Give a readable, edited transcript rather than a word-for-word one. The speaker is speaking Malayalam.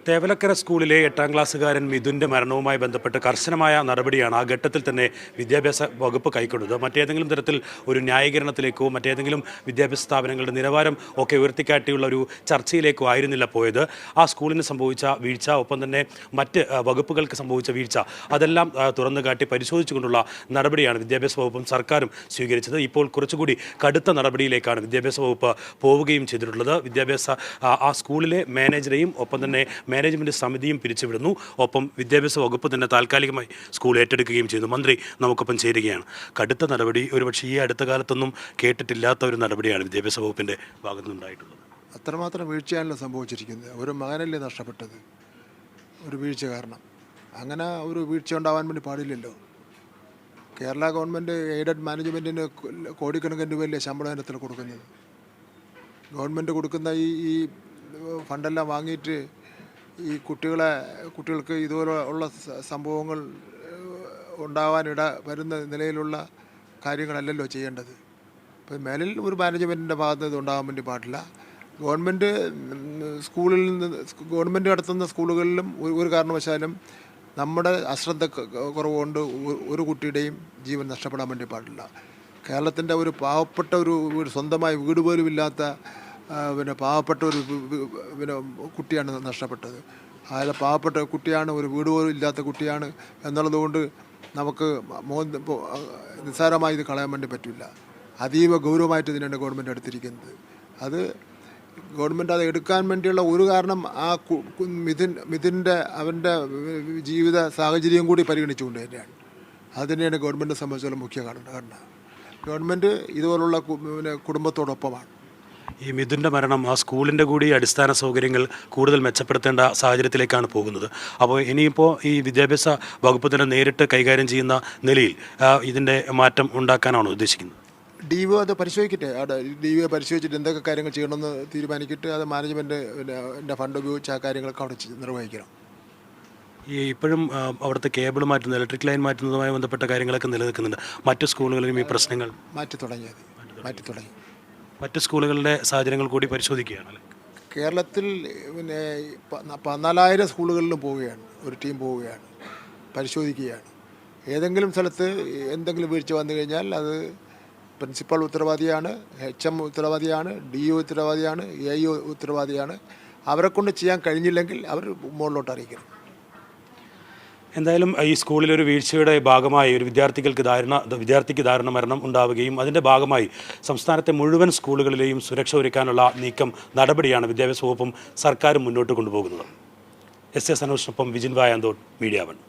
തേവലക്കര സ്കൂളിലെ 8ാം ക്ലാസ്സുകാരൻ മിഥുൻ്റെ മരണവുമായി ബന്ധപ്പെട്ട് കർശനമായ നടപടിയാണ് ആ ഘട്ടത്തിൽ തന്നെ വിദ്യാഭ്യാസ വകുപ്പ് കൈക്കൊണ്ടത്. മറ്റേതെങ്കിലും തരത്തിൽ ഒരു ന്യായീകരണത്തിലേക്കോ മറ്റേതെങ്കിലും വിദ്യാഭ്യാസ സ്ഥാപനങ്ങളുടെ നിലവാരം ഒക്കെ ഉയർത്തിക്കാട്ടിയുള്ള ഒരു ചർച്ചയിലേക്കോ ആയിരുന്നില്ല പോയത്. ആ സ്കൂളിന് സംഭവിച്ച വീഴ്ച, ഒപ്പം തന്നെ മറ്റ് വകുപ്പുകൾക്ക് സംഭവിച്ച വീഴ്ച, അതെല്ലാം തുറന്നു കാട്ടി പരിശോധിച്ചുകൊണ്ടുള്ള നടപടിയാണ് വിദ്യാഭ്യാസ വകുപ്പും സർക്കാരും സ്വീകരിച്ചത്. ഇപ്പോൾ കുറച്ചുകൂടി കടുത്ത നടപടിയിലേക്കാണ് വിദ്യാഭ്യാസ വകുപ്പ് പോവുകയും ചെയ്തിട്ടുള്ളത്. ആ സ്കൂളിലെ മാനേജരെയും ഒപ്പം തന്നെ മാനേജ്മെൻറ്റ് സമിതിയും പിരിച്ചുവിടുന്നു. ഒപ്പം വിദ്യാഭ്യാസ വകുപ്പ് തന്നെ താൽക്കാലികമായി സ്കൂൾ ഏറ്റെടുക്കുകയും ചെയ്തു. മന്ത്രി നമുക്കൊപ്പം ചേരുകയാണ്. കടുത്ത നടപടി ഒരുപക്ഷെ ഈ അടുത്ത കാലത്തൊന്നും കേട്ടിട്ടില്ലാത്ത ഒരു നടപടിയാണ് വിദ്യാഭ്യാസ വകുപ്പിൻ്റെ ഭാഗത്തുനിന്നുണ്ടായിട്ടുള്ളത്. അത്രമാത്രം വീഴ്ചയാണല്ലോ സംഭവിച്ചിരിക്കുന്നത്. ഒരു മകനല്ലേ നഷ്ടപ്പെട്ടത് ഒരു വീഴ്ച കാരണം. അങ്ങനെ ഒരു വീഴ്ച ഉണ്ടാവാൻ വേണ്ടി പാടില്ലല്ലോ. കേരള ഗവൺമെൻറ് എയ്ഡഡ് മാനേജ്മെൻറ്റിന് കോടിക്കണക്കിന് രൂപയല്ലേ ശമ്പള ഇനത്തിൽ കൊടുക്കുന്നത്. ഗവൺമെൻറ് കൊടുക്കുന്ന ഈ ഫണ്ടെല്ലാം വാങ്ങിയിട്ട് ഈ കുട്ടികൾക്ക് ഇതുപോലെ ഉള്ള സംഭവങ്ങൾ ഉണ്ടാവാനിട വരുന്ന നിലയിലുള്ള കാര്യങ്ങളല്ലല്ലോ ചെയ്യേണ്ടത്. ഇപ്പം മേലിൽ ഒരു മാനേജ്മെൻറ്റിൻ്റെ ഭാഗത്ത് ഇത് ഉണ്ടാകാൻ വേണ്ടി പാടില്ല. ഗവൺമെൻറ് നടത്തുന്ന സ്കൂളുകളിലും ഒരു കാരണവശാലും നമ്മുടെ അശ്രദ്ധ കുറവുകൊണ്ട് ഒരു കുട്ടിയുടെയും ജീവൻ നഷ്ടപ്പെടാൻ വേണ്ടി പാടില്ല. കേരളത്തിൻ്റെ ഒരു പാവപ്പെട്ട ഒരു സ്വന്തമായി വീട് പോലും ഇല്ലാത്ത പാവപ്പെട്ട ഒരു കുട്ടിയാണ് നഷ്ടപ്പെട്ടത്. അയാൾ പാവപ്പെട്ട കുട്ടിയാണ്, ഒരു വീട് പോലും ഇല്ലാത്ത കുട്ടിയാണ് എന്നുള്ളതുകൊണ്ട് നമുക്ക് നിസ്സാരമായി ഇത് കളയാൻ വേണ്ടി പറ്റില്ല. അതീവ ഗൗരവമായിട്ട് ഇതിനാണ് ഗവൺമെൻറ് എടുത്തിരിക്കുന്നത്. അത് ഗവൺമെൻറ് അത് എടുക്കാൻ വേണ്ടിയുള്ള ഒരു കാരണം ആ മിഥുൻ്റെ അവൻ്റെ ജീവിത സാഹചര്യം കൂടി പരിഗണിച്ചുകൊണ്ട് തന്നെയാണ്. അതുതന്നെയാണ് ഗവൺമെൻറ്റിനെ സംബന്ധിച്ചുള്ള മുഖ്യ കാരണം. ഗവൺമെൻറ് ഇതുപോലുള്ള കുടുംബത്തോടൊപ്പമാണ്. ഈ മിഥുൻ്റെ മരണം ആ സ്കൂളിൻ്റെ കൂടി അടിസ്ഥാന സൗകര്യങ്ങൾ കൂടുതൽ മെച്ചപ്പെടുത്തേണ്ട സാഹചര്യത്തിലേക്കാണ് പോകുന്നത്. അപ്പോൾ ഇനിയിപ്പോൾ ഈ വിദ്യാഭ്യാസ വകുപ്പ് തന്നെ നേരിട്ട് കൈകാര്യം ചെയ്യുന്ന നിലയിൽ ഇതിൻ്റെ മാറ്റം ഉണ്ടാക്കാനാണോ ഉദ്ദേശിക്കുന്നത്? DO അത് പരിശോധിക്കട്ടെ. DO പരിശോധിച്ചിട്ട് എന്തൊക്കെ കാര്യങ്ങൾ ചെയ്യണമെന്ന് തീരുമാനിക്കിട്ട് അത് മാനേജ്മെൻറ്റിൻ്റെ ഫണ്ട് ഉപയോഗിച്ച് ആ കാര്യങ്ങളൊക്കെ അവിടെ നിർവഹിക്കണം. ഈ ഇപ്പോഴും അവിടുത്തെ കേബിൾ മാറ്റുന്നത്, ഇലക്ട്രിക് ലൈൻ മാറ്റുന്നതുമായി ബന്ധപ്പെട്ട കാര്യങ്ങളൊക്കെ നിലനിൽക്കുന്നുണ്ട്. മറ്റു സ്കൂളുകളിലും ഈ പ്രശ്നങ്ങൾ മാറ്റി തുടങ്ങി. മറ്റ് സ്കൂളുകളുടെ സാഹചര്യങ്ങൾ കൂടി പരിശോധിക്കുകയാണ്. കേരളത്തിൽ 14,000 സ്കൂളുകളിലും പോവുകയാണ്, ഒരു ടീം പോവുകയാണ്, പരിശോധിക്കുകയാണ്. ഏതെങ്കിലും സ്ഥലത്ത് എന്തെങ്കിലും വീഴ്ച വന്നു കഴിഞ്ഞാൽ അത് പ്രിൻസിപ്പൽ ഉത്തരവാദിയാണ്, HM ഉത്തരവാദിയാണ്, DO ഉത്തരവാദിയാണ്, AO ഉത്തരവാദിയാണ്. അവരെ കൊണ്ട് ചെയ്യാൻ കഴിഞ്ഞില്ലെങ്കിൽ അവർ മുകളിലോട്ട് അറിയിക്കണം. എന്തായാലും ഈ സ്കൂളിലൊരു വീഴ്ചയുടെ ഭാഗമായി ഒരു വിദ്യാർത്ഥിക്ക് ദാരുണ മരണം ഉണ്ടാവുകയും അതിൻ്റെ ഭാഗമായി സംസ്ഥാനത്തെ മുഴുവൻ സ്കൂളുകളിലെയും സുരക്ഷ ഒരുക്കാനുള്ള നടപടിയാണ് വിദ്യാഭ്യാസ വകുപ്പും സർക്കാരും മുന്നോട്ട് കൊണ്ടുപോകുന്നത്. SS അനൂഷിനൊപ്പം വിജിൻ വായാന്തോട്, മീഡിയ 1.